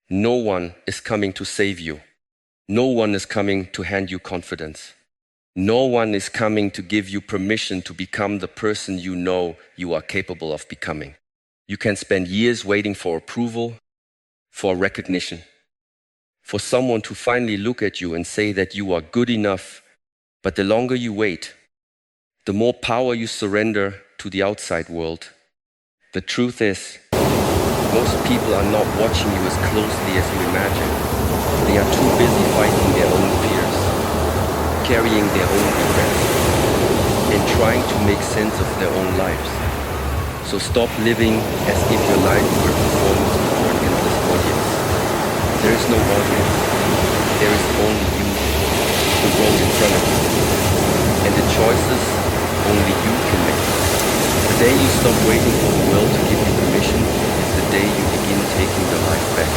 No one is coming to save you. No one is coming to hand you confidence. No one is coming to give you permission to become the person you know you are capable of becoming. You can spend years waiting for approval, for recognition, for someone to finally look at you and say that you are good enough. But the longer you wait, the more power you surrender to the outside world. The truth is, most people are not watching you as closely as you imagine. They are too busy fighting their own fears, carrying their own regrets, and trying to make sense of their own lives. So stop living as if your life were a performance before an endless audience. There is no audience. There is only you, the road in front of you, and the choices only you can make. The day you stop waiting for the world to give you permission is the day you begin taking your life back.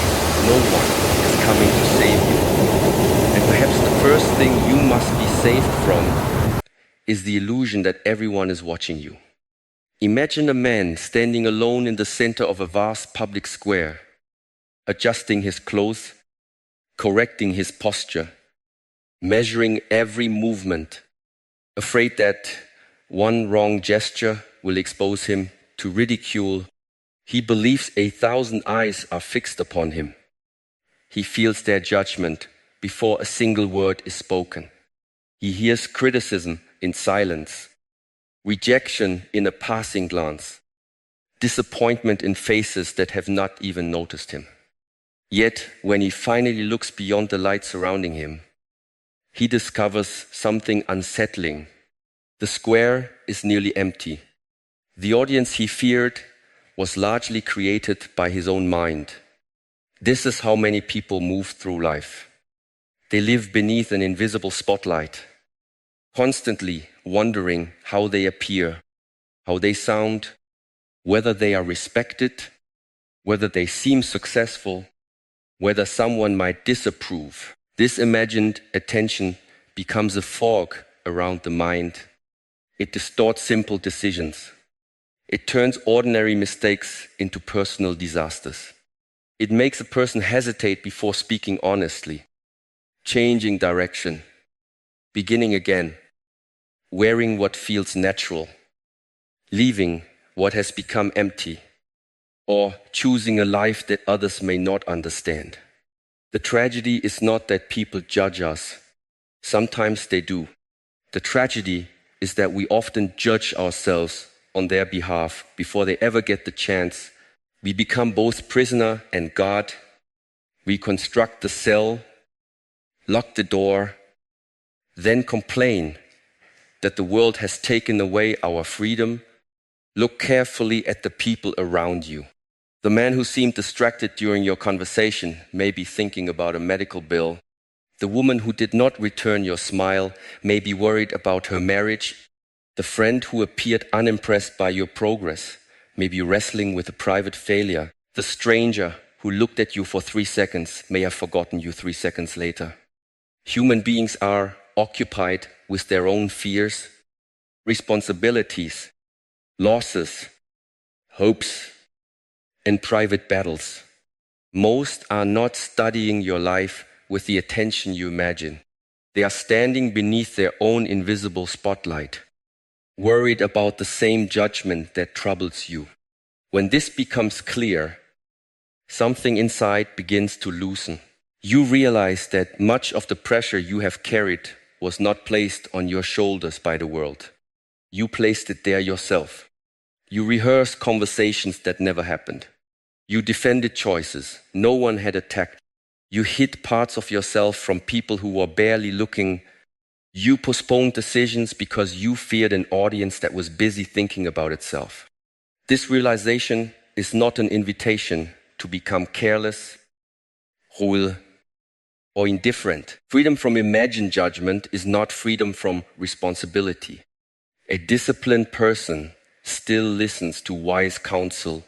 No one is coming to save you. And perhaps the first thing you must be saved from is the illusion that everyone is watching you. Imagine a man standing alone in the center of a vast public square, adjusting his clothes, correcting his posture, measuring every movement, afraid that one wrong gesture will expose him to ridicule. He believes 1,000 eyes are fixed upon him. He feels their judgment before a single word is spoken. He hears criticism in silence, rejection in a passing glance, disappointment in faces that have not even noticed him. Yet, when he finally looks beyond the light surrounding him, he discovers something unsettling. The square is nearly empty. The audience he feared was largely created by his own mind. This is how many people move through life. They live beneath an invisible spotlight, constantly wondering how they appear, how they sound, whether they are respected, whether they seem successful, whether someone might disapprove. This imagined attention becomes a fog around the mind. It distorts simple decisions. It turns ordinary mistakes into personal disasters. It makes a person hesitate before speaking honestly, changing direction, beginning again, wearing what feels natural, leaving what has become empty, or choosing a life that others may not understand. The tragedy is not that people judge us. Sometimes they do. The tragedy is that we often judge ourselves on their behalf before they ever get the chance. We become both prisoner and guard. We construct the cell, lock the door, then complain that the world has taken away our freedom. Look carefully at the people around you. The man who seemed distracted during your conversation may be thinking about a medical bill. The woman who did not return your smile may be worried about her marriage. The friend who appeared unimpressed by your progress may be wrestling with a private failure. The stranger who looked at you for 3 seconds may have forgotten you 3 seconds later. Human beings are occupied with their own fears, responsibilities, losses, hopes, and private battles. Most are not studying your life with the attention you imagine. They are standing beneath their own invisible spotlight, worried about the same judgment that troubles you. When this becomes clear, something inside begins to loosen. You realize that much of the pressure you have carried was not placed on your shoulders by the world. You placed it there yourself. You rehearsed conversations that never happened. You defended choices no one had attacked. You hid parts of yourself from people who were barely looking. You postponed decisions because you feared an audience that was busy thinking about itself. This realization is not an invitation to become careless, cruel, or indifferent. Freedom from imagined judgment is not freedom from responsibility. A disciplined person still listens to wise counsel,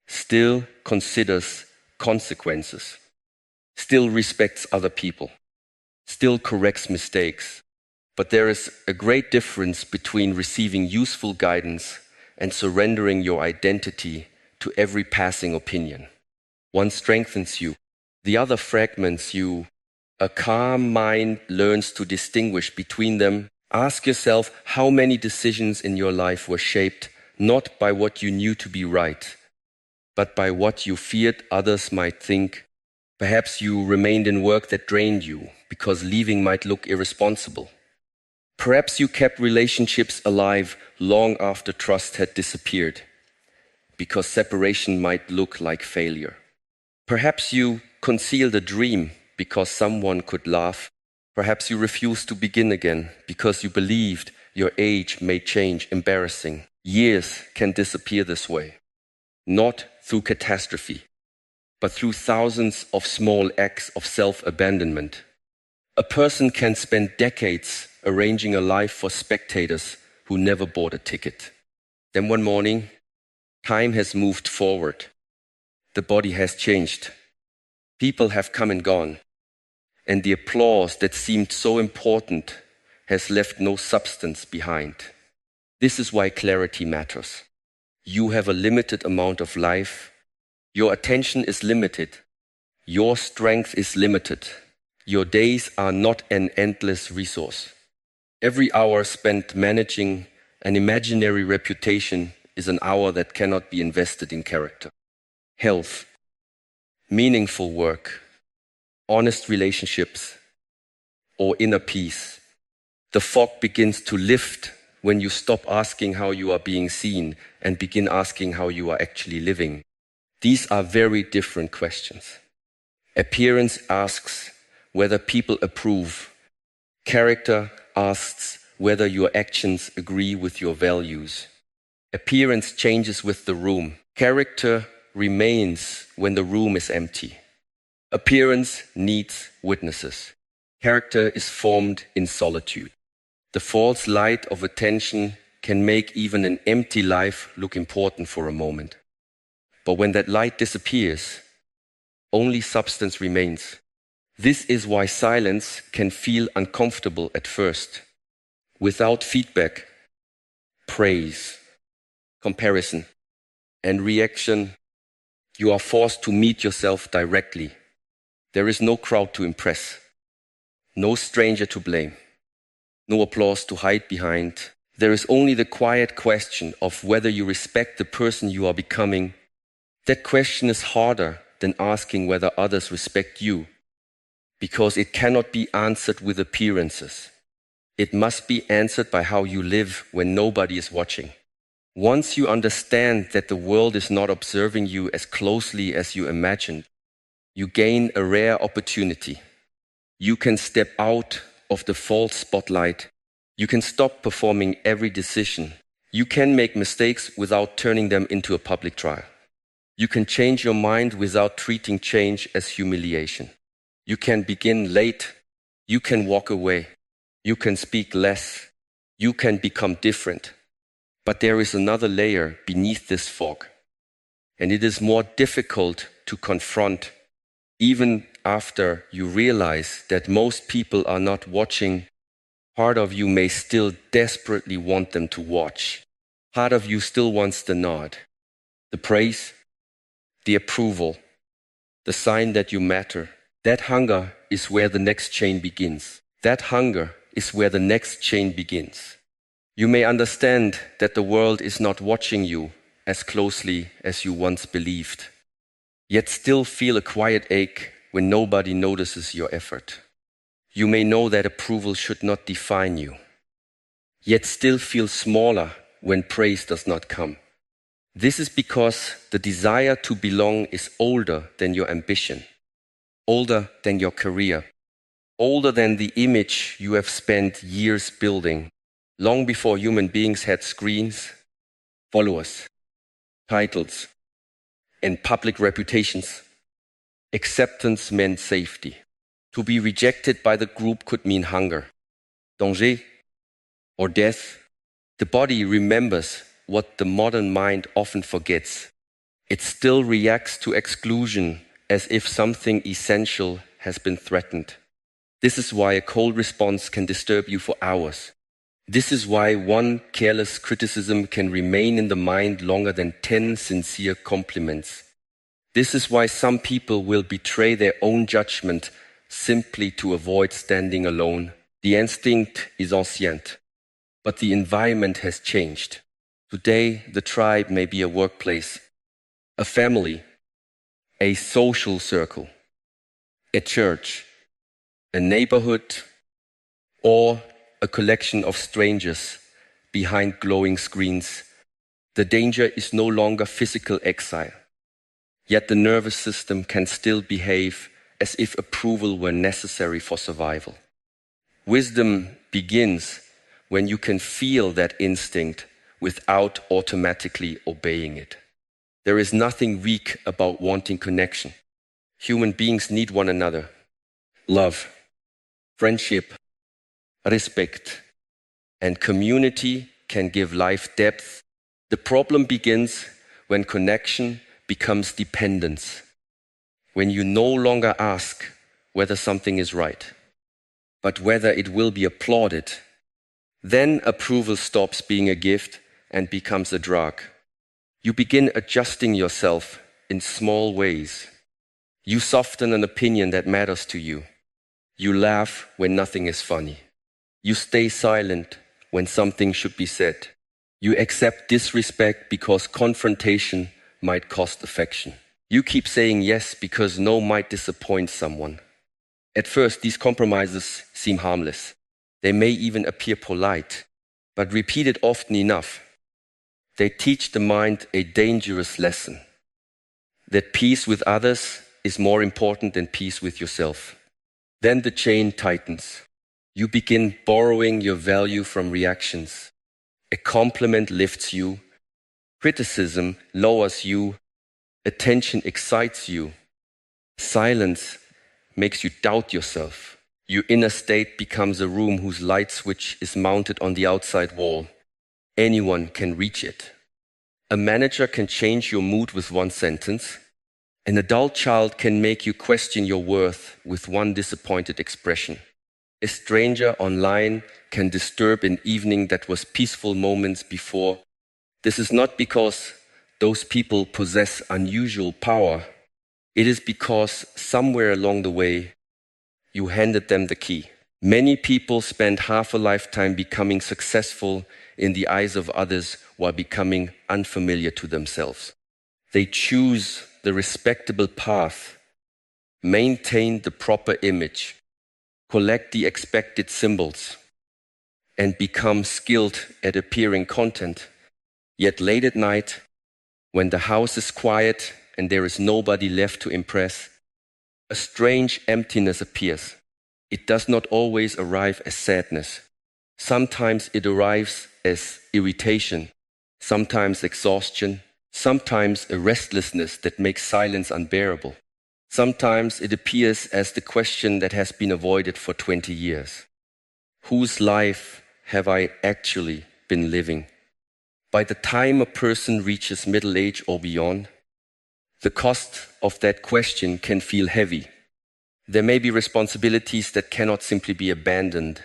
still considers consequences, still respects other people, still corrects mistakes. But there is a great difference between receiving useful guidance and surrendering your identity to every passing opinion. One strengthens you, The other fragments a calm mind learns to distinguish between them. Ask yourself how many decisions in your life were shaped not by what you knew to be right, but by what you feared others might think. Perhaps you remained in work that drained you because leaving might look irresponsible. Perhaps you kept relationships alive long after trust had disappeared because separation might look like failure. Perhaps you concealed a dream because someone could laugh. Perhaps you refused to begin again because you believed your age may change. Embarrassing. Years can disappear this way, not through catastrophe, but through thousands of small acts of self-abandonment. A person can spend decades arranging a life for spectators who never bought a ticket. Then one morning, time has moved forward. The body has changed. People have come and gone. And the applause that seemed so important has left no substance behind. This is why clarity matters. You have a limited amount of life. Your attention is limited. Your strength is limited. Your days are not an endless resource. Every hour spent managing an imaginary reputation is an hour that cannot be invested in character, health, meaningful work, honest relationships, or inner peace. The fog begins to lift when you stop asking how you are being seen and begin asking how you are actually living. These are very different questions. Appearance asks whether people approve. Character asks whether your actions agree with your values. Appearance changes with the room. Character remains when the room is empty. Appearance needs witnesses. Character is formed in solitude. The false light of attention can make even an empty life look important for a moment. But when that light disappears, only substance remains. This is why silence can feel uncomfortable at first. Without feedback, praise, comparison, and reaction, you are forced to meet yourself directly. There is no crowd to impress, no stranger to blame, no applause to hide behind. There is only the quiet question of whether you respect the person you are becoming. That question is harder than asking whether others respect you, because it cannot be answered with appearances. It must be answered by how you live when nobody is watching. Once you understand that the world is not observing you as closely as you imagined, you gain a rare opportunity. You can step out of the false spotlight. You can stop performing every decision. You can make mistakes without turning them into a public trial. You can change your mind without treating change as humiliation. You can begin late. You can walk away. You can speak less. You can become different. But there is another layer beneath this fog, and it is more difficult to confront even after you realize that most people are not watching. Part of you may still desperately want them to watch. Part of you still wants the nod, the praise, the approval, the sign that you matter. That hunger is where the next chain begins. That hunger is where the next chain begins. You may understand that the world is not watching you as closely as you once believed, yet still feel a quiet ache when nobody notices your effort. You may know that approval should not define you, yet still feel smaller when praise does not come. This is because the desire to belong is older than your ambition, older than your career, older than the image you have spent years building. Long before human beings had screens, followers, titles, and public reputations, acceptance meant safety. To be rejected by the group could mean hunger, danger, or death. The body remembers what the modern mind often forgets. It still reacts to exclusion as if something essential has been threatened. This is why a cold response can disturb you for hours. This is why one careless criticism can remain in the mind longer than 10 sincere compliments. This is why some people will betray their own judgment simply to avoid standing alone. The instinct is ancient, but the environment has changed. Today, the tribe may be a workplace, a family, a social circle, a church, a neighborhood, or a collection of strangers behind glowing screens. The danger is no longer physical exile, yet the nervous system can still behave as if approval were necessary for survival. Wisdom begins when you can feel that instinct without automatically obeying it. There is nothing weak about wanting connection. Human beings need one another. Love, friendship, respect, and community can give life depth. The problem begins when connection becomes dependence, when you no longer ask whether something is right, but whether it will be applauded. Then approval stops being a gift and becomes a drug. You begin adjusting yourself in small ways. You soften an opinion that matters to you. You laugh when nothing is funny. You stay silent when something should be said. You accept disrespect because confrontation might cost affection. You keep saying yes because no might disappoint someone. At first, these compromises seem harmless. They may even appear polite, but repeated often enough, they teach the mind a dangerous lesson, that peace with others is more important than peace with yourself. Then the chain tightens. You begin borrowing your value from reactions. A compliment lifts you, criticism lowers you, attention excites you, silence makes you doubt yourself. Your inner state becomes a room whose light switch is mounted on the outside wall. Anyone can reach it. A manager can change your mood with one sentence. An adult child can make you question your worth with one disappointed expression. A stranger online can disturb an evening that was peaceful moments before. This is not because those people possess unusual power. It is because somewhere along the way, you handed them the key. Many people spend half a lifetime becoming successful in the eyes of others while becoming unfamiliar to themselves. They choose the respectable path, maintain the proper image, collect the expected symbols, and become skilled at appearing content. Yet late at night, when the house is quiet and there is nobody left to impress, a strange emptiness appears. It does not always arrive as sadness. Sometimes it arrives as irritation, sometimes exhaustion, sometimes a restlessness that makes silence unbearable. Sometimes it appears as the question that has been avoided for 20 years. Whose life have I actually been living? By the time a person reaches middle age or beyond, the cost of that question can feel heavy. There may be responsibilities that cannot simply be abandoned,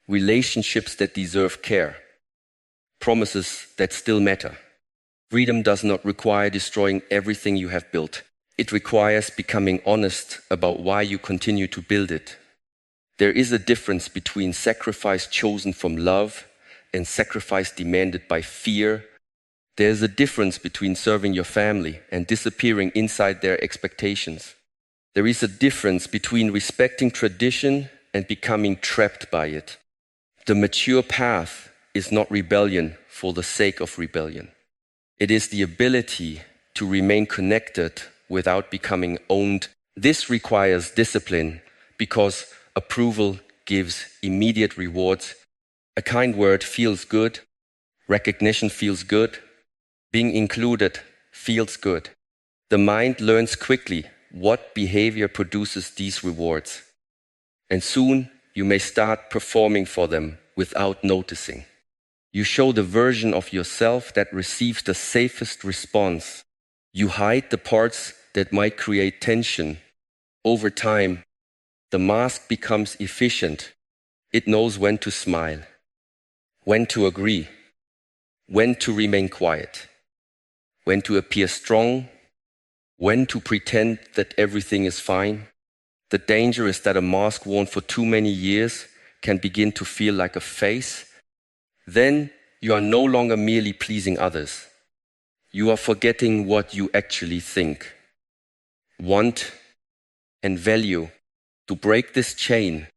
relationships that deserve care, promises that still matter. Freedom does not require destroying everything you have built. It requires becoming honest about why you continue to build it. There is a difference between sacrifice chosen from love and sacrifice demanded by fear. There is a difference between serving your family and disappearing inside their expectations. There is a difference between respecting tradition and becoming trapped by it. The mature path is not rebellion for the sake of rebellion. It is the ability to remain connected without becoming owned. This requires discipline because approval gives immediate rewards. A kind word feels good. Recognition feels good. Being included feels good. The mind learns quickly what behavior produces these rewards. And soon you may start performing for them without noticing. You show the version of yourself that receives the safest response. You hide the parts that might create tension. Over time, the mask becomes efficient. It knows when to smile, when to agree, when to remain quiet, when to appear strong, when to pretend that everything is fine. The danger is that a mask worn for too many years can begin to feel like a face. Then you are no longer merely pleasing others. You are forgetting what you actually think, want, and value. To break this chain,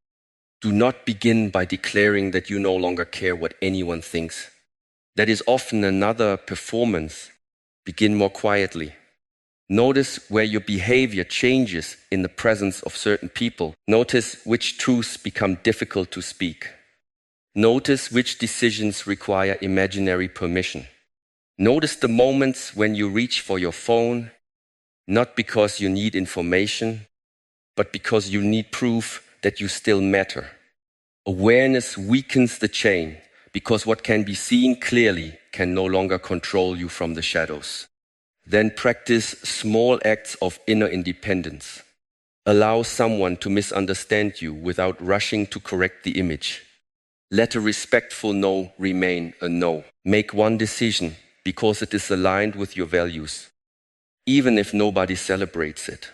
do not begin by declaring that you no longer care what anyone thinks. That is often another performance. Begin more quietly. Notice where your behavior changes in the presence of certain people. Notice which truths become difficult to speak. Notice which decisions require imaginary permission. Notice the moments when you reach for your phone, not because you need information, but because you need proof that you still matter. Awareness weakens the chain because what can be seen clearly can no longer control you from the shadows. Then practice small acts of inner independence. Allow someone to misunderstand you without rushing to correct the image. Let a respectful no remain a no. Make one decision because it is aligned with your values, even if nobody celebrates it.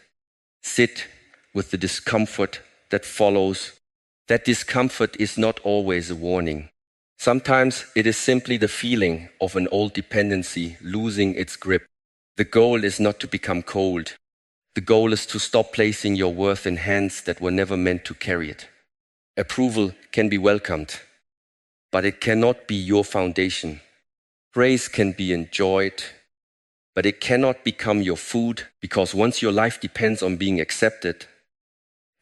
Sit with the discomfort that follows. That discomfort is not always a warning. Sometimes it is simply the feeling of an old dependency losing its grip. The goal is not to become cold. The goal is to stop placing your worth in hands that were never meant to carry it. Approval can be welcomed, but it cannot be your foundation. Praise can be enjoyed, but it cannot become your food, because once your life depends on being accepted,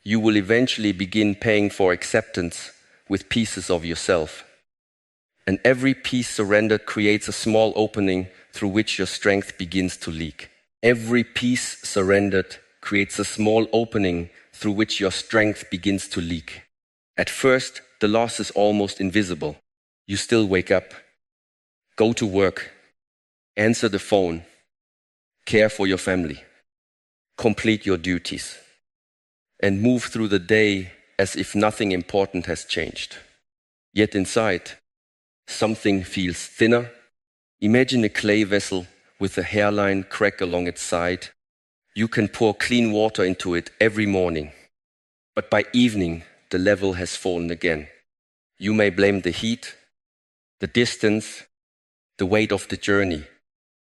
you will eventually begin paying for acceptance with pieces of yourself. And every piece surrendered creates a small opening through which your strength begins to leak. Every piece surrendered creates a small opening through which your strength begins to leak. At first, the loss is almost invisible. You still wake up, go to work, answer the phone, care for your family, complete your duties, and move through the day as if nothing important has changed. Yet inside, something feels thinner. Imagine a clay vessel with a hairline crack along its side. You can pour clean water into it every morning, but by evening, the level has fallen again. You may blame the heat, the distance, the weight of the journey,